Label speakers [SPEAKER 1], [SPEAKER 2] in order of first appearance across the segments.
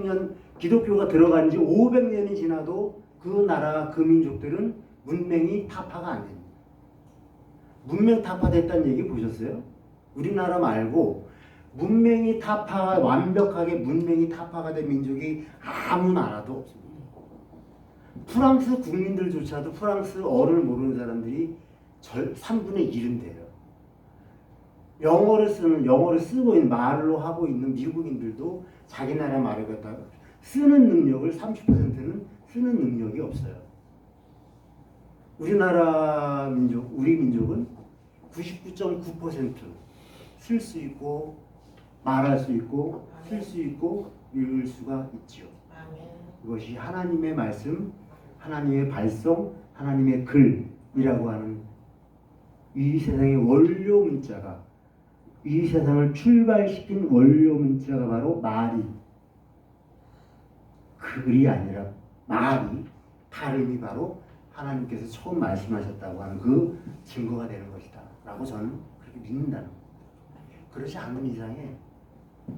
[SPEAKER 1] 년 기독교가 들어간 지 500년이 지나도 그 나라 그 민족들은 문명이 타파가 안 됩니다. 문명 타파됐다는 얘기 보셨어요? 우리나라 말고 문명이 완벽하게 문명이 타파가 된 민족이 아무 나라도 없습니다. 프랑스 국민들조차도 프랑스어를 모르는 사람들이 3분의 1은 돼요. 영어를 쓰고 있는 말로 하고 있는 미국인들도 자기 나라 말을 갖다가 쓰는 능력을 30%는 쓰는 능력이 없어요. 우리 민족은 99.9% 쓸 수 있고 말할 수 있고 쓸 수 있고 읽을 수가 있지요. 이것이 하나님의 말씀, 하나님의 발성, 하나님의 글이라고 하는 이 세상의 원료 문자가, 이 세상을 출발시킨 원료 문자가 바로 말이, 글이 아니라 말이, 발음이 바로 하나님께서 처음 말씀하셨다고 하는 그 증거가 되는 것이다 라고 저는 그렇게 믿는다는 겁니다. 그렇지 않은 이상에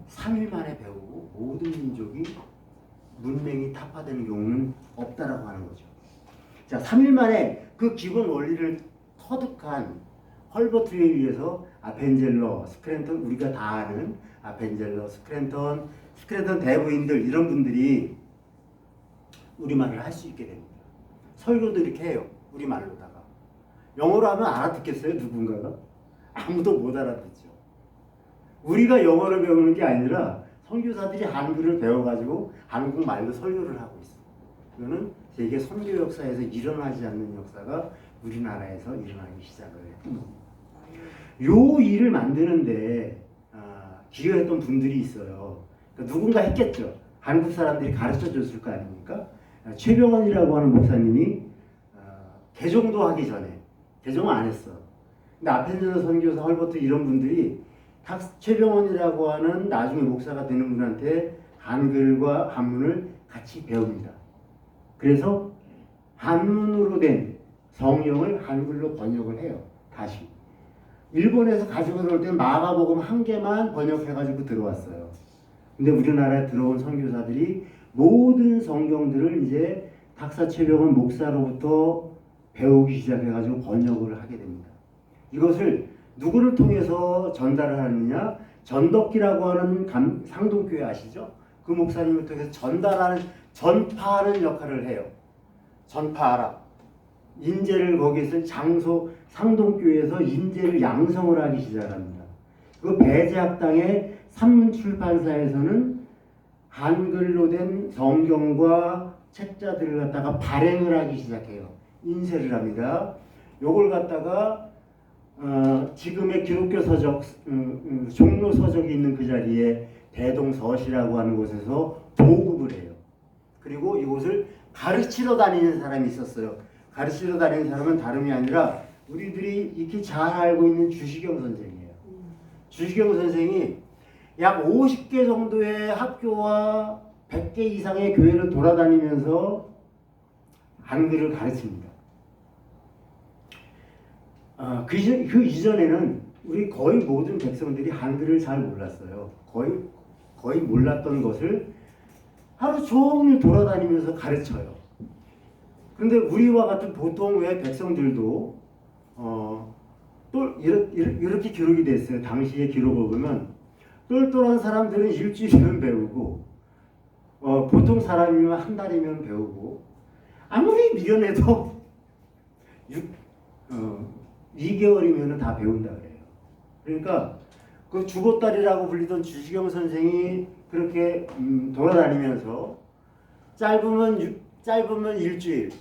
[SPEAKER 1] 3일 만에 배우고 모든 민족이 문명이 타파되는 경우는 없다라고 하는 거죠. 자, 3일 만에 그 기본 원리를 터득한 헐버트에 의해서 아펜젤러, 스크랜턴, 우리가 다 아는 아펜젤러, 스크랜턴 대부인들 이런 분들이 우리말을 할 수 있게 됩니다. 설교도 이렇게 해요. 우리말로다가. 영어로 하면 알아듣겠어요? 누군가가? 아무도 못 알아듣죠. 우리가 영어를 배우는 게 아니라 선교사들이 한글을 배워가지고 한국말로 설교를 하고 있어요. 이거는 세계 선교 역사에서 일어나지 않는 역사가 우리나라에서 일어나기 시작을 했던 겁니다. 요 일을 만드는데 기여했던 분들이 있어요. 그러니까 누군가 했겠죠. 한국 사람들이 가르쳐 줬을 거 아닙니까? 최병원이라고 하는 목사님이 개종도 하기 전에, 개종을 안 했어. 근데 아펜젤러 선교사 헐버트 이런 분들이 최병원이라고 하는 나중에 목사가 되는 분한테 한글과 한문을 같이 배웁니다. 그래서 한문으로 된 성경을 한글로 번역을 해요. 다시. 일본에서 가지고 들어올 때는 마가복음 1개만 번역해가지고 들어왔어요. 근데 우리나라에 들어온 선교사들이 모든 성경들을 이제 탁사 최병원 목사로부터 배우기 시작해가지고 번역을 하게 됩니다. 이것을 누구를 통해서 전달을 하느냐? 전덕기라고 하는 상동교회 아시죠? 그 목사님을 통해서 전파하는 역할을 해요. 전파하라. 인재를 거기서 상동교회에서 인재를 양성을 하기 시작합니다. 그 배제학당의 산문출판사에서는 한글로 된 성경과 책자들을 갖다가 발행을 하기 시작해요. 인쇄를 합니다. 요걸 갖다가 지금의 기독교 서적, 종로 서적이 있는 그 자리에 대동서시라고 하는 곳에서 보급을 해요. 그리고 이곳을 가르치러 다니는 사람이 있었어요. 가르치러 다니는 사람은 다름이 아니라 우리들이 익히 잘 알고 있는 주시경 선생이에요. 주시경 선생이 약 50개 정도의 학교와 100개 이상의 교회를 돌아다니면서 한글을 가르칩니다. 그 이전에는 우리 거의 모든 백성들이 한글을 잘 몰랐어요. 거의 몰랐던 것을 하루 종일 돌아다니면서 가르쳐요. 그런데 우리와 같은 보통의 백성들도 또 이렇게 기록이 됐어요. 당시의 기록을 보면 똘똘한 사람들은 일주일이면 배우고 보통 사람이면 한 달이면 배우고 아무리 미련해도 2개월이면 다 배운다 그래요. 그러니까 그 주보따리라고 불리던 주시경 선생이 그렇게 돌아다니면서 짧으면 일주일,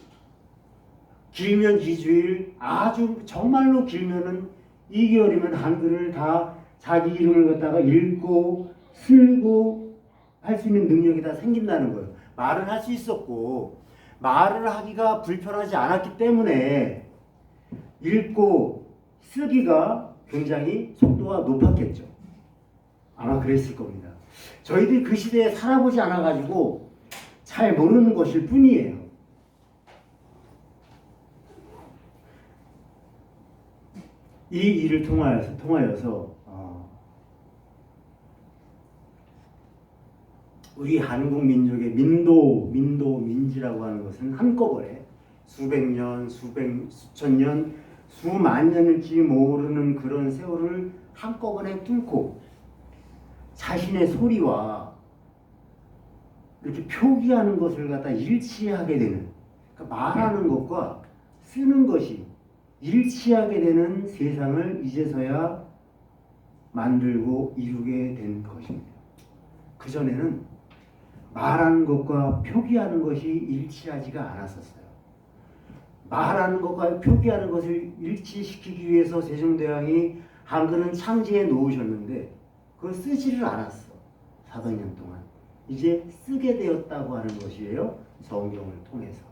[SPEAKER 1] 길면 2주일, 아주 정말로 길면은 2개월이면 한글을 다 자기 이름을 갖다가 읽고 쓰고 할 수 있는 능력이 다 생긴다는 거예요. 말을 할 수 있었고 말을 하기가 불편하지 않았기 때문에 읽고 쓰기가 굉장히 속도가 높았겠죠. 아마 그랬을 겁니다. 저희들이 그 시대에 살아보지 않아가지고 잘 모르는 것일 뿐이에요. 이 일을 통하여서 우리 한국 민족의 민지라고 하는 것은 한꺼번에 수백 년, 수천 년, 수만 년일지 모르는 그런 세월을 한꺼번에 뚫고 자신의 소리와 이렇게 표기하는 것을 갖다 일치하게 되는, 그러니까 말하는 것과 쓰는 것이 일치하게 되는 세상을 이제서야 만들고 이루게 된 것입니다. 그전에는 말하는 것과 표기하는 것이 일치하지가 않았었어요. 말하는 것과 표기하는 것을 일치시키기 위해서 세종대왕이 한글은 창제해 놓으셨는데 그걸 쓰지를 않았어. 400년 동안. 이제 쓰게 되었다고 하는 것이에요. 성경을 통해서.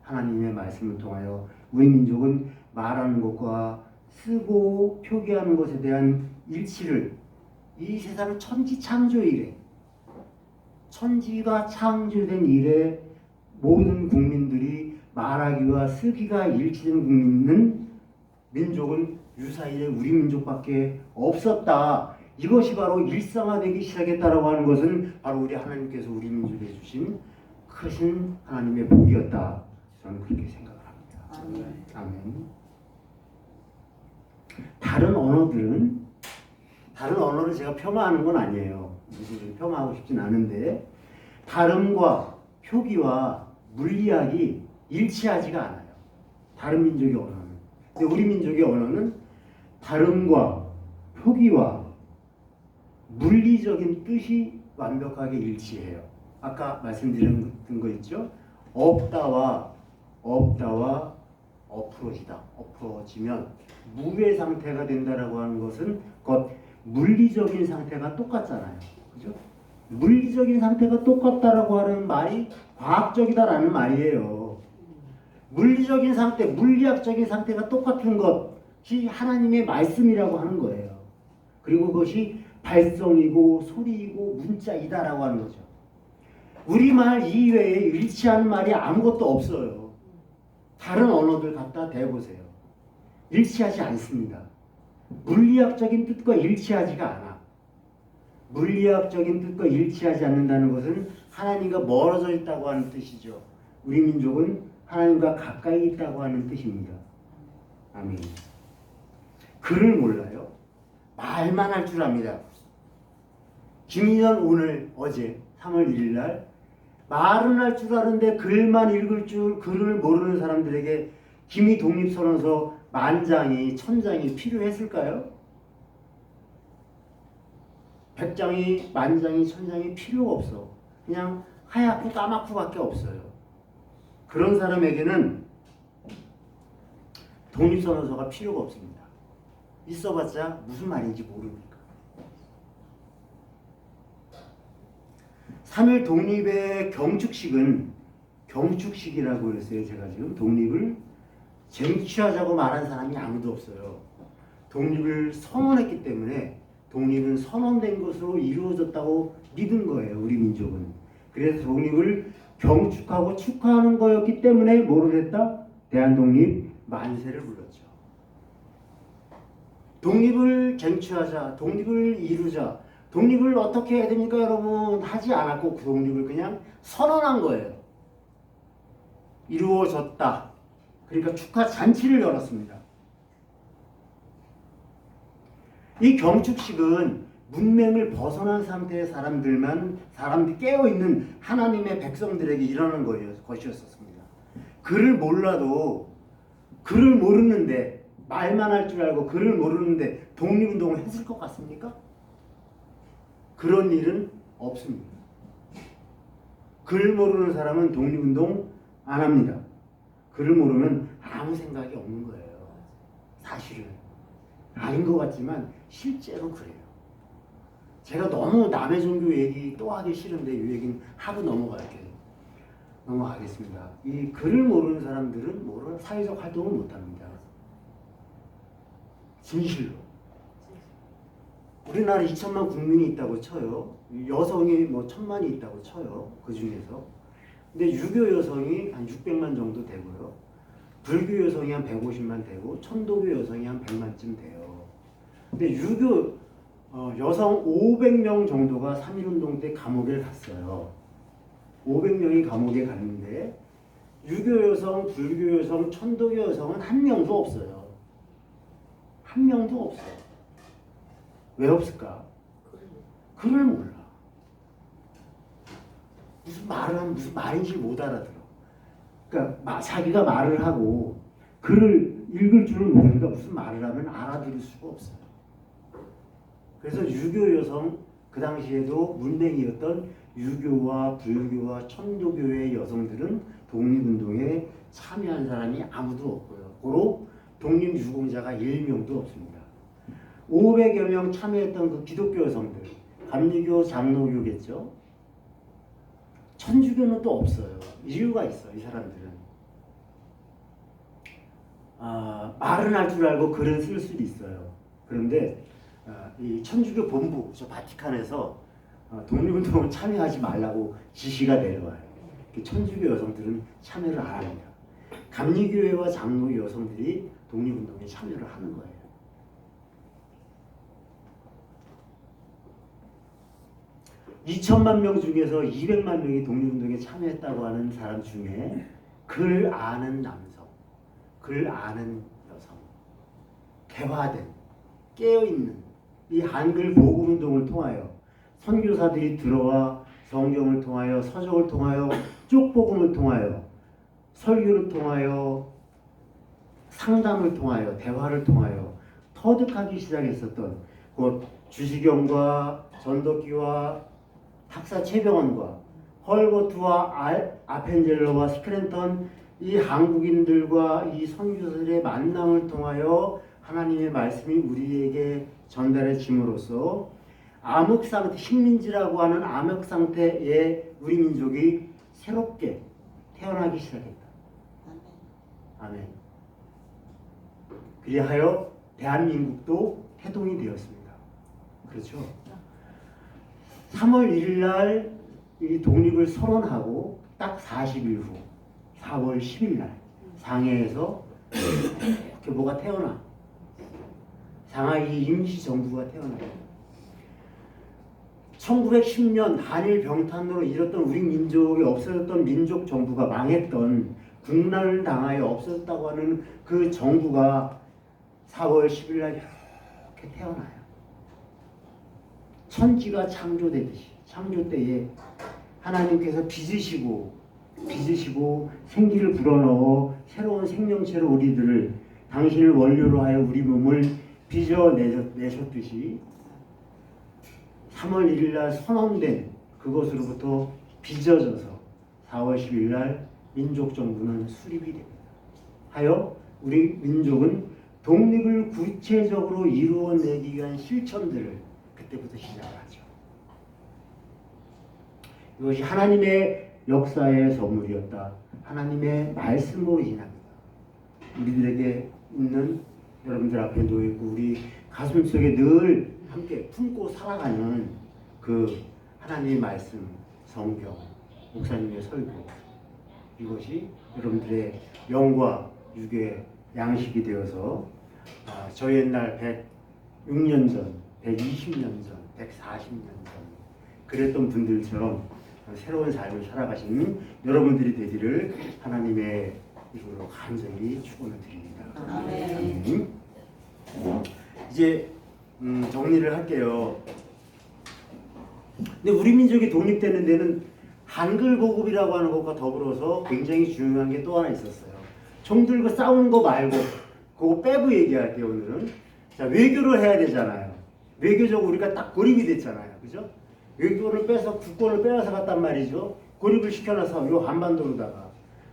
[SPEAKER 1] 하나님의 말씀을 통하여 우리 민족은 말하는 것과 쓰고 표기하는 것에 대한 일치를 이 세상 천지 창조 이래, 천지가 창조된 이래 모든 국민들이 말하기와 쓰기가 일치된 민족은 유사일에 우리 민족밖에 없었다. 이것이 바로 일상화되기 시작했다라고 하는 것은 바로 우리 하나님께서 우리 민족에 주신 크신 하나님의 복이었다. 저는 그렇게 생각을 합니다. 아멘. 다른 언어를 제가 폄하하는 건 아니에요. 누구를 폄하하고 싶진 않은데 발음과 표기와 물리학이 일치하지가 않아요. 다른 민족의 언어는. 근데 우리 민족의 언어는 발음과 표기와 물리적인 뜻이 완벽하게 일치해요. 아까 말씀드린 거 있죠? 없다와 엎어지면 무의 상태가 된다라고 하는 것은 곧 물리적인 상태가 똑같잖아요. 그죠? 물리적인 상태가 똑같다라고 하는 말이 과학적이다라는 말이에요. 물리적인 상태, 물리학적인 상태가 똑같은 것이 하나님의 말씀이라고 하는 거예요. 그리고 그것이 발성이고 소리이고 문자이다라고 하는 거죠. 우리말 이외에 일치하는 말이 아무것도 없어요. 다른 언어들 갖다 대보세요. 일치하지 않습니다. 물리학적인 뜻과 일치하지가 않아. 물리학적인 뜻과 일치하지 않는다는 것은 하나님과 멀어져 있다고 하는 뜻이죠. 우리 민족은 하나님과 가까이 있다고 하는 뜻입니다. 아멘. 글을 몰라요. 말만 할 줄 압니다. 김인현 오늘 어제 3월 1일 날 말은 할 줄 아는데 글만 읽을 줄 글을 모르는 사람들에게 기미 독립선언서 만장이 천장이 필요했을까요? 100장이 만장이 천장이 필요가 없어. 그냥 하얗고 까맣고밖에 없어요. 그런 사람에게는 독립선언서가 필요가 없습니다. 있어봤자 무슨 말인지 모르니까. 3.1 독립의 경축식이라고 했어요. 제가 지금 독립을 쟁취하자고 말한 사람이 아무도 없어요. 독립을 선언했기 때문에 독립은 선언된 것으로 이루어졌다고 믿은 거예요. 우리 민족은. 그래서 독립을 경축하고 축하하는 거였기 때문에 뭐를 했다? 대한독립 만세를 불렀죠. 독립을 쟁취하자, 독립을 이루자, 독립을 어떻게 해야 됩니까 여러분? 하지 않았고 그 독립을 그냥 선언한 거예요. 이루어졌다. 그러니까 축하 잔치를 열었습니다. 이 경축식은 문맹을 벗어난 상태의 사람들이 깨어있는 하나님의 백성들에게 일어나는 것이었습니다. 글을 몰라도, 글을 모르는데, 말만 할 줄 알고 글을 모르는데 독립운동을 했을 것 같습니까? 그런 일은 없습니다. 글 모르는 사람은 독립운동 안 합니다. 글을 모르면 아무 생각이 없는 거예요. 사실은. 아닌 것 같지만 실제로 그래요. 제가 너무 남의 종교 얘기 또 하기 싫은데 이 얘기는 하고 넘어가겠습니다. 이 글을 모르는 사람들은 사회적 활동을 못합니다. 진실로. 우리나라 2천만 국민이 있다고 쳐요. 여성이 1,000만이 있다고 쳐요. 그 중에서. 근데 유교 여성이 한 600만 정도 되고요. 불교 여성이 한 150만 되고 천도교 여성이 한 100만쯤 돼요. 근데 유교 여성 500명 정도가 3.1운동 때 감옥에 갔어요. 500명이 감옥에 갔는데 유교 여성, 불교 여성, 천도교 여성은 한 명도 없어요. 한 명도 없어요. 왜 없을까? 글을 몰라. 무슨 말을 하면 무슨 말인지 못 알아들어. 그러니까 자기가 말을 하고 글을 읽을 줄은 모르니까 무슨 말을 하면 알아들을 수가 없어요. 그래서 유교 여성, 그 당시에도 문맹이었던 유교와 불교와 천도교의 여성들은 독립운동에 참여한 사람이 아무도 없고요. 고로 독립유공자가 1명도 없습니다. 500여 명 참여했던 그 기독교 여성들, 감리교, 장로교겠죠. 천주교는 또 없어요. 이유가 있어, 이 사람들은. 말은 할 줄 알고 글은 쓸 수도 있어요. 그런데 이 천주교 본부, 저 바티칸에서 독립운동을 참여하지 말라고 지시가 내려와요. 천주교 여성들은 참여를 안 합니다. 감리교회와 장로 여성들이 독립운동에 참여를 하는 거예요. (2천만 명) 중에서 200만 명이 독립운동에 참여했다고 하는 사람 중에 글 아는 남성, 글 아는 여성, 개화된, 깨어있는 이 한글 복음운동을 통하여 선교사들이 들어와 성경을 통하여, 서적을 통하여, 쪽복음을 통하여, 설교를 통하여, 상담을 통하여, 대화를 통하여 터득하기 시작했었던 곧 주시경과 전덕기와 학사 최병원과 헐버트와 아펜젤러와 스크랜턴, 이 한국인들과 이 선교사들의 만남을 통하여 하나님의 말씀이 우리에게 전달해짐으로써 암흑상태, 식민지라고 하는 암흑상태의 우리 민족이 새롭게 태어나기 시작했다. 아멘. 그리하여 대한민국도 태동이 되었습니다. 그렇죠? 3월 1일 날 이 독립을 선언하고 딱 40일 후 4월 10일 날 상해에서 이렇게 뭐가 태어나. 상하이 임시정부가 태어나요. 1910년 한일 병탄으로 잃었던 우리 민족이 없어졌던 민족 정부가 망했던, 국난을 당하여 없어졌다고 하는 그 정부가 4월 10일 날 이렇게 태어나요. 천지가 창조되듯이 창조 때에 하나님께서 빚으시고 생기를 불어넣어 새로운 생명체로 우리들을, 당신을 원료로 하여 우리 몸을 빚어내셨듯이 3월 1일 날 선언된 그것으로부터 빚어져서 4월 10일 날 민족정부는 수립이 됩니다. 하여 우리 민족은 독립을 구체적으로 이루어내기 위한 실천들을 그때부터 시작하죠. 이것이 하나님의 역사의 선물이었다. 하나님의 말씀으로 인합니다. 우리들에게 있는, 여러분들 앞에 놓여있고 우리 가슴속에 늘 함께 품고 살아가는 그 하나님의 말씀, 성경, 목사님의 설교, 이것이 여러분들의 영과 육의 양식이 되어서 저 옛날 106년 전, 120년 전, 140년 전 그랬던 분들처럼 새로운 삶을 살아가시는 여러분들이 되기를 하나님의 이름으로 간절히 축원을 드립니다. 아멘. 이제 정리를 할게요. 근데 우리 민족이 독립되는 데는 한글 보급이라고 하는 것과 더불어서 굉장히 중요한 게 또 하나 있었어요. 총 들고 싸우는 거 말고 그거 빼고 얘기할게요. 오늘은 자, 외교를 해야 되잖아요. 외교적으로 우리가 딱 고립이 됐잖아요. 그죠? 외교를 빼서 국권을 빼앗아 갔단 말이죠. 고립을 시켜놔서 요 한반도로다가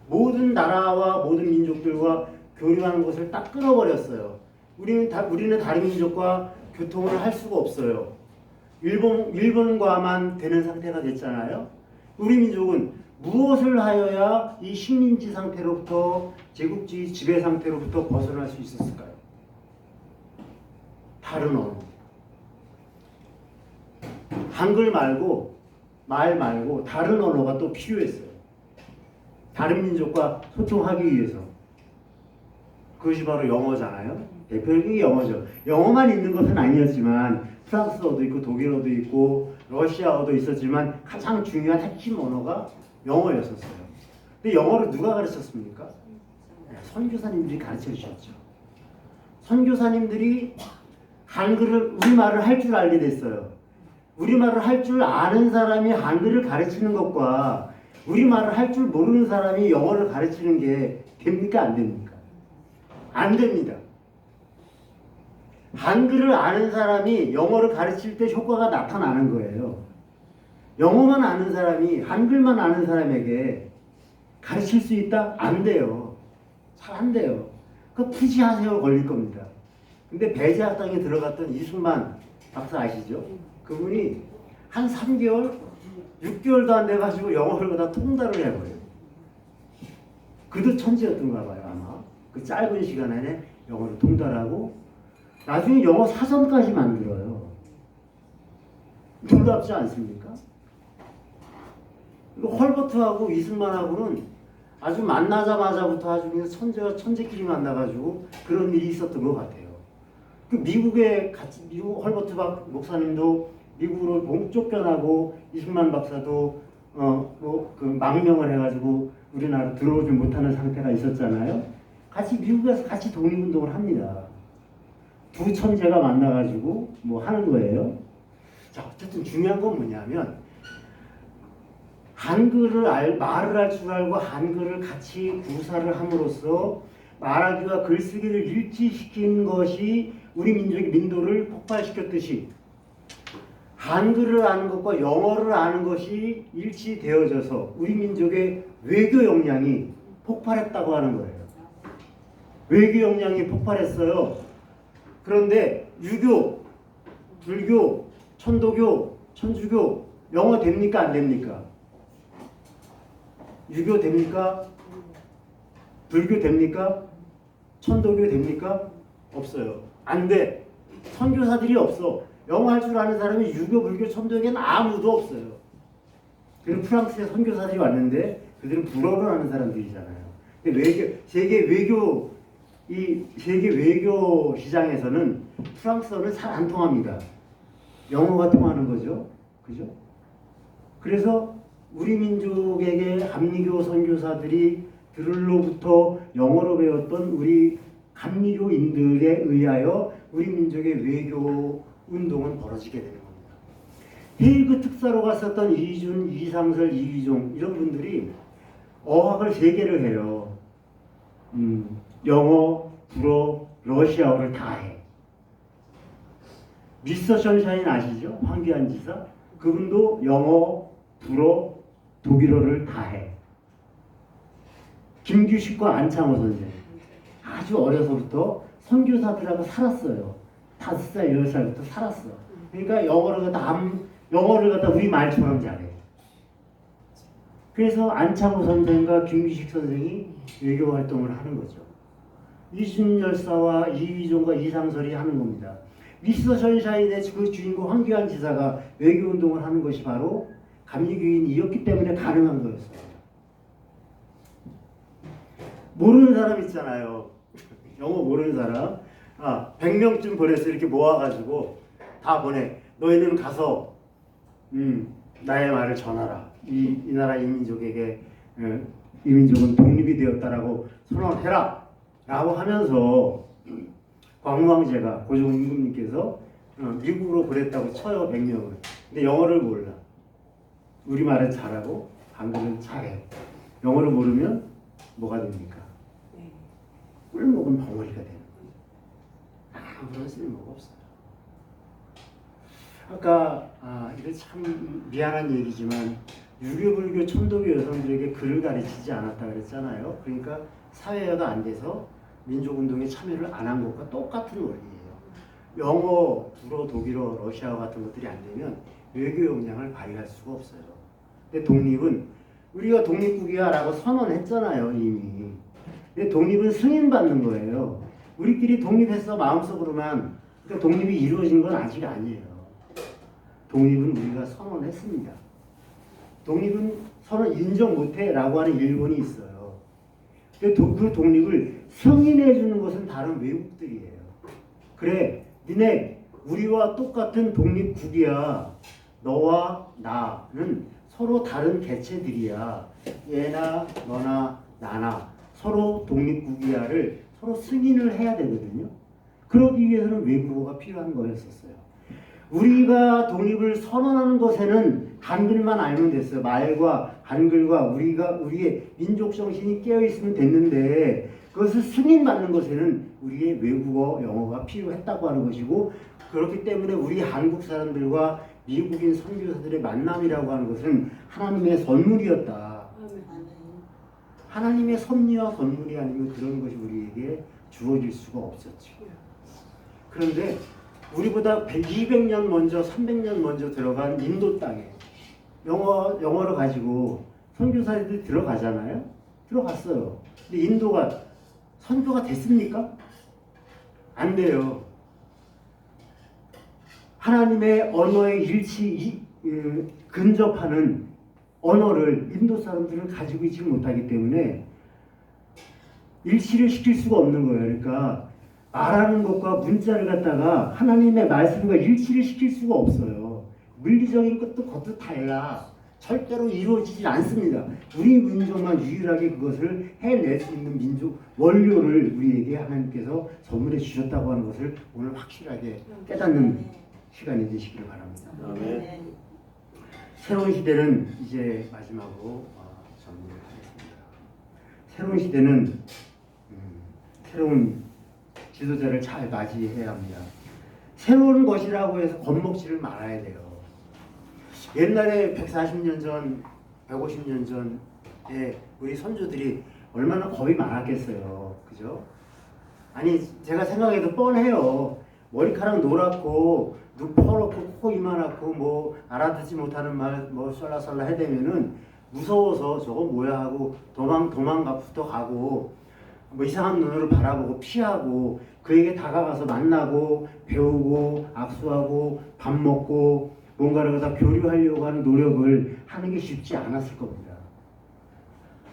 [SPEAKER 1] 모든 나라와 모든 민족들과 교류하는 것을 딱 끊어버렸어요. 우리는 다른 민족과 교통을 할 수가 없어요. 일본과만 되는 상태가 됐잖아요. 우리 민족은 무엇을 하여야 이 식민지 상태로부터, 제국주의 지배 상태로부터 벗어날 수 있었을까요? 다른 언어. 한글 말고, 말 말고 다른 언어가 또 필요했어요. 다른 민족과 소통하기 위해서. 그것이 바로 영어잖아요. 대표적인 게 영어죠. 영어만 있는 것은 아니었지만 프랑스어도 있고 독일어도 있고 러시아어도 있었지만 가장 중요한 핵심 언어가 영어였었어요. 근데 영어를 누가 가르쳤습니까? 선교사님들이 가르쳐 주셨죠. 선교사님들이 한글을 우리말을 할 줄 알게 됐어요. 우리말을 할 줄 아는 사람이 한글을 가르치는 것과 우리말을 할 줄 모르는 사람이 영어를 가르치는 게 됩니까? 안 됩니까? 안 됩니다. 한글을 아는 사람이 영어를 가르칠 때 효과가 나타나는 거예요. 영어만 아는 사람이 한글만 아는 사람에게 가르칠 수 있다? 안 돼요. 잘 안 돼요. 그 푸지하세요 걸릴 겁니다. 근데 배제학당에 들어갔던 이순만 박사 아시죠? 그분이 한 3개월, 6개월도 안 돼가지고 영어를 다 통달을 해버려요. 그도 천재였던가 봐요 아마. 그 짧은 시간 안에 영어를 통달하고 나중에 영어 사전까지 만들어요. 놀랍지 않습니까? 헐버트하고 이승만하고는 아주 만나자마자부터 아주 그냥 천재와 천재끼리 만나가지고 그런 일이 있었던 것 같아요. 그 미국에 같이 미국 헐버트 목사님도 미국으로 쫓겨나고 이승만 박사도 그 망명을 해가지고 우리나라 들어오지 못하는 상태가 있었잖아요. 같이 미국에서 같이 독립운동을 합니다. 두 천재가 만나가지고 뭐 하는 거예요. 자, 어쨌든 중요한 건 뭐냐면 한글을 말을 할 줄 알고 한글을 같이 구사를 함으로써 말하기와 글쓰기를 일치시킨 것이 우리 민족의 민도를 폭발시켰듯이 한글을 아는 것과 영어를 아는 것이 일치되어져서 우리 민족의 외교 역량이 폭발했다고 하는 거예요. 외교 역량이 폭발했어요. 그런데 유교, 불교, 천도교, 천주교 영어 됩니까? 안 됩니까? 유교 됩니까? 불교 됩니까? 천도교 됩니까? 없어요. 안 돼. 선교사들이 없어. 영어 할 줄 아는 사람이 유교, 불교, 천도교에는 아무도 없어요. 그리고 프랑스에 선교사들이 왔는데 그들은 불어를 하는 사람들이잖아요. 근데 세계 외교 시장에서는 프랑스어는 잘 안 통합니다. 영어가 통하는 거죠. 그죠? 그래서 우리 민족에게 감리교 선교사들이 들로부터 영어로 배웠던 우리 감리교인들에 의하여 우리 민족의 외교 운동은 벌어지게 되는 겁니다. 헤이그 특사로 갔었던 이준, 이상설, 이휘종 이런 분들이 어학을 3개를 해요. 영어, 불어, 러시아어를 다 해. 미스터 션샤인 아시죠? 황교안 지사? 그분도 영어, 불어, 독일어를 다 해. 김규식과 안창호 선생 아주 어려서부터 선교사들하고 살았어요. 5살, 10살부터 살았어. 그러니까 영어를 갖다 우리 말처럼 잘해. 그래서 안창호 선생과 김규식 선생이 외교 활동을 하는 거죠. 이순 열사와 이휘종과 이상설이 하는 겁니다. 미스터 션샤인의 그 주인공 황교안 지사가 외교 운동을 하는 것이 바로 감리교인이었기 때문에 가능한 거였어요. 모르는 사람 있잖아요. 영어 모르는 사람. 100명쯤 보냈어. 이렇게 모아가지고 다 보내. 너희는 가서 나의 말을 전하라. 이 나라 이민족에게 이민족은 독립이 되었다라고 선언해라. 라고 하면서 광무왕제가 고종 임금님께서 미국으로 보냈다고 쳐요. 100명을. 근데 영어를 몰라. 우리말은 잘하고 한글은 잘해. 영어를 모르면 뭐가 됩니까? 꿀먹은 벙어리가 되는 거예요. 아무런 쓸모가 없어요. 아까 이거 참 미안한 얘기지만 유교, 불교, 천도교 여성들에게 글을 가르치지 않았다 그랬잖아요. 그러니까 사회화가 안 돼서 민족운동에 참여를 안 한 것과 똑같은 원리예요. 영어, 불어, 독일어, 러시아어 같은 것들이 안 되면 외교 역량을 발휘할 수가 없어요. 근데 독립은 우리가 독립국이야 라고 선언했잖아요 이미. 근데 독립은 승인받는 거예요. 우리끼리 독립했어 마음속으로만. 그러니까 독립이 이루어진 건 아직 아니에요. 독립은 우리가 선언했습니다. 독립은 선언 인정 못해 라고 하는 일본이 있어요. 근데 그 독립을 승인해 주는 것은 다른 외국들이에요. 그래, 니네 우리와 똑같은 독립국이야. 너와 나는 서로 다른 개체들이야. 얘나 너나 나나 서로 독립국이야를 서로 승인을 해야 되거든요. 그러기 위해서는 외국어가 필요한 거였었어요. 우리가 독립을 선언하는 것에는 한글만 알면 됐어요. 말과 한글과 우리의 민족 정신이 깨어 있으면 됐는데, 그것을 승인받는 것에는 우리의 외국어, 영어가 필요했다고 하는 것이고, 그렇기 때문에 우리 한국 사람들과 미국인 선교사들의 만남이라고 하는 것은 하나님의 선물이었다. 하나님의 섭리와 선물이 아니면 그런 것이 우리에게 주어질 수가 없었죠. 그런데 우리보다 200년 먼저, 300년 먼저 들어간 인도 땅에 영어를 가지고 선교사들이 들어가잖아요. 들어갔어요. 근데 인도가 선교가 됐습니까? 안 돼요. 하나님의 언어에 근접하는 언어를 인도 사람들은 가지고 있지 못하기 때문에 일치를 시킬 수가 없는 거예요. 그러니까 말하는 것과 문자를 갖다가 하나님의 말씀과 일치를 시킬 수가 없어요. 물리적인 것도 달라. 절대로 이루어지지 않습니다. 우리 민족만 유일하게 그것을 해낼 수 있는 민족 원료를 우리에게 하나님께서 선물해 주셨다고 하는 것을 오늘 확실하게 깨닫는 시간이 되시기를 바랍니다.
[SPEAKER 2] 아멘.
[SPEAKER 1] 새로운 시대는 이제 마지막으로 정리하겠습니다. 새로운 시대는 새로운 지도자를 잘 맞이해야 합니다. 새로운 것이라고 해서 겁먹지를 말아야 돼요. 옛날에 140년 전, 150년 전에 우리 선조들이 얼마나 겁이 많았겠어요. 그죠? 아니, 제가 생각해도 뻔해요. 머리카락 노랗고 눈 퍼렇고 코 이만하고 뭐 알아듣지 못하는 말 뭐 쏠라쏠라 해대면은 무서워서 저거 뭐야 하고 도망가부터 가고 뭐 이상한 눈으로 바라보고 피하고 그에게 다가가서 만나고 배우고 악수하고 밥 먹고 뭔가를 다 교류하려고 하는 노력을 하는 게 쉽지 않았을 겁니다.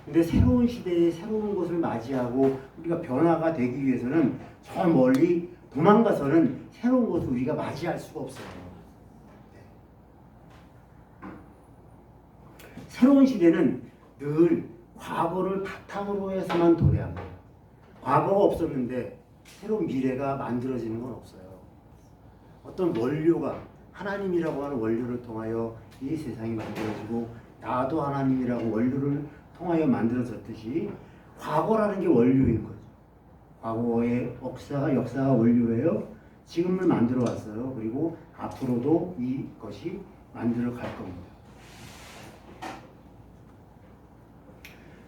[SPEAKER 1] 근데 새로운 시대에 새로운 것을 맞이하고 우리가 변화가 되기 위해서는 저 멀리 도망가서는 새로운 것을 우리가 맞이할 수가 없어요. 새로운 시대는 늘 과거를 바탕으로 해서만 도래합니다. 과거가 없었는데 새로운 미래가 만들어지는 건 없어요. 어떤 원료가 하나님이라고 하는 원료를 통하여 이 세상이 만들어지고 나도 하나님이라고 원료를 통하여 만들어졌듯이 과거라는 게 원료인 거죠. 과거의 역사가 원료예요. 지금을 만들어 왔어요. 그리고 앞으로도 이것이 만들어 갈 겁니다.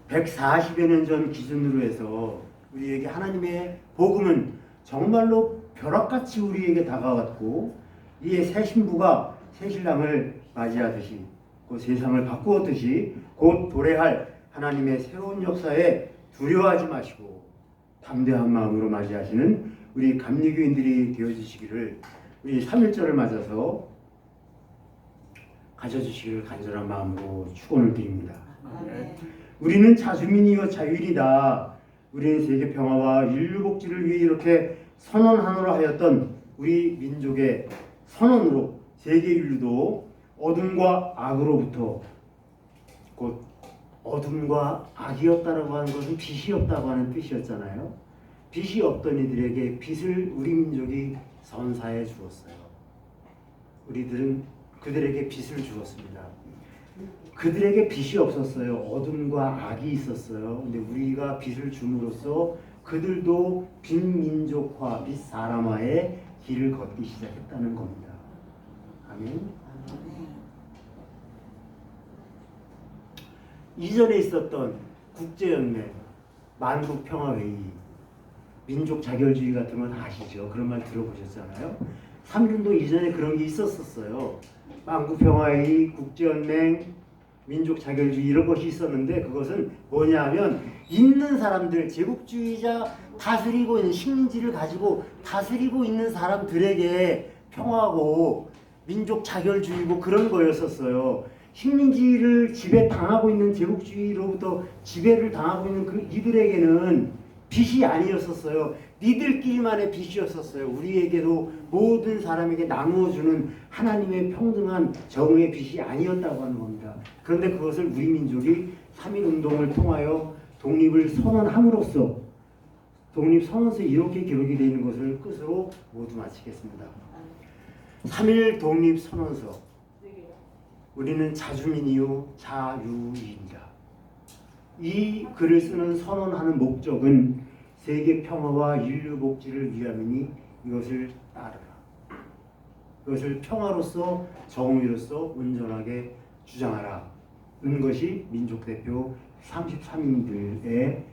[SPEAKER 1] 140여 년 전 기준으로 해서 우리에게 하나님의 복음은 정말로 벼락같이 우리에게 다가왔고 이에 새 신부가 새 신랑을 맞이하듯이 그 세상을 바꾸었듯이 곧 도래할 하나님의 새로운 역사에 두려워하지 마시고 담대한 마음으로 맞이하시는 우리 감리교인들이 되어주시기를 우리 3.1절을 맞아서 가져주시기를 간절한 마음으로 축원을 드립니다. 우리는 자주민이요 자유인이다. 우리는 세계 평화와 인류 복지를 위해 이렇게 선언하노라 하였던 우리 민족의 선언으로 세계 인류도 어둠과 악으로부터 곧 어둠과 악이었다라고 하는 것은 빛이 없다고 하는 뜻이었잖아요. 빛이 없던 이들에게 빛을 우리 민족이 선사해 주었어요. 우리들은 그들에게 빛을 주었습니다. 그들에게 빛이 없었어요. 어둠과 악이 있었어요. 근데 우리가 빛을 줌으로써 그들도 빛민족화, 빛사람화의 길을 걷기 시작했다는 겁니다. 아멘. 이전에 있었던 국제연맹, 만국평화회의, 민족자결주의 같은 건 아시죠? 그런 말 들어보셨잖아요. 3.1운동 이전에 그런 게 있었어요. 만국평화회의, 국제연맹, 민족자결주의 이런 것이 있었는데 그것은 뭐냐 하면 있는 사람들, 제국주의자 다스리고 있는 식민지를 가지고 다스리고 있는 사람들에게 평화고 민족자결주의고 그런 거였었어요. 식민지를 지배당하고 있는 제국주의로부터 지배를 당하고 있는 그 이들에게는 빚이 아니었었어요. 니들끼리만의 빚이었었어요. 우리에게도 모든 사람에게 나누어주는 하나님의 평등한 정의의 빚이 아니었다고 하는 겁니다. 그런데 그것을 우리 민족이 3.1운동을 통하여 독립을 선언함으로써 독립선언서에 이렇게 기록이 되어 있는 것을 끝으로 모두 마치겠습니다. 3.1 독립선언서. 우리는 자주민이요 자유인이다. 이 글을 쓰는 선언하는 목적은 세계 평화와 인류 복지를 위함이니 이것을 따르라. 이것을 평화로서 정의로서 온전하게 주장하라는 것이 민족대표 33인들의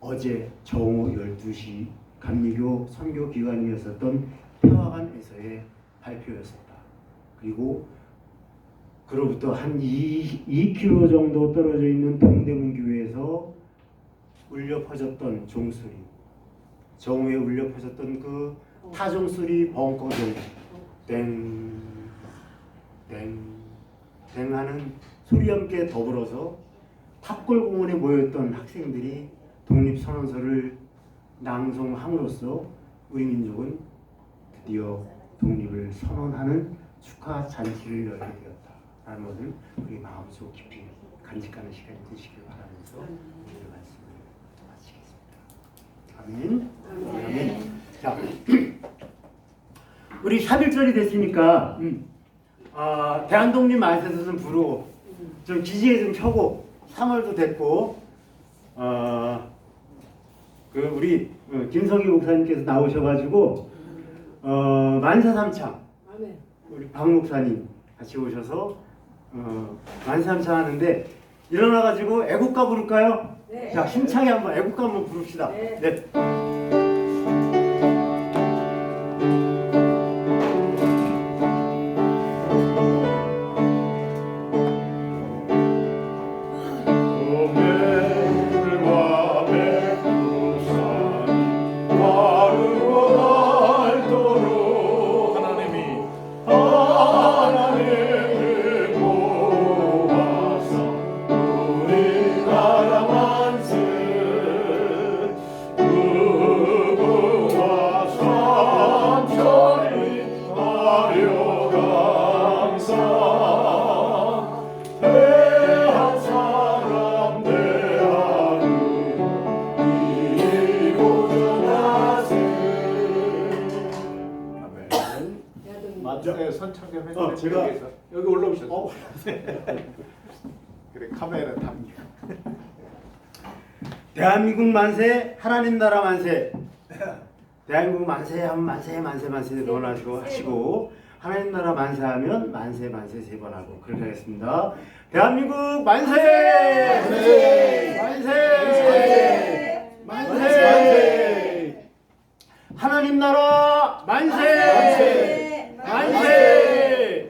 [SPEAKER 1] 어제 정오 12시 감리교 선교 기관이었었던 평화관에서의 발표였었다. 그리고 그로부터 한 2km 정도 떨어져 있는 동대문 교회에서 울려 퍼졌던 종소리, 정오에 울려 퍼졌던 그 타종소리 벙커들 땡, 땡, 땡 하는 소리와 함께 더불어서 탑골공원에 모였던 학생들이 독립선언서를 낭송함으로써 우리 민족은 드디어 독립을 선언하는 축하 잔치를 열게 되었다라는 것을 우리 마음속 깊이 간직하는 시간이 되시길 바라면서 오늘 말씀을 마치겠습니다. 아멘. 자, 우리 3.1절이 됐으니까 대한독립 만세도 좀 부르고 좀 기지개 좀 켜고 3월도 됐고 그 우리 김성희 목사님께서 나오셔가지고 만세 삼창 우리 박 목사님 같이 오셔서 만세 삼창 하는데 일어나가지고 애국가 부를까요? 네. 자, 힘차게 한번 애국가 한번 부릅시다. 네. 네.
[SPEAKER 2] 선창경 회장님 제가 여기 올라오셨어요. 그래 카메라 탑니다.
[SPEAKER 1] 대한민국 만세, 하나님 나라 만세. 대한민국 만세 하면 만세 넣어가지고 하시고 하나님 나라 만세하면 만세 세 번 하고 그렇게 하겠습니다. 대한민국 만세! 만세! 하나님 나라 만세! 만세!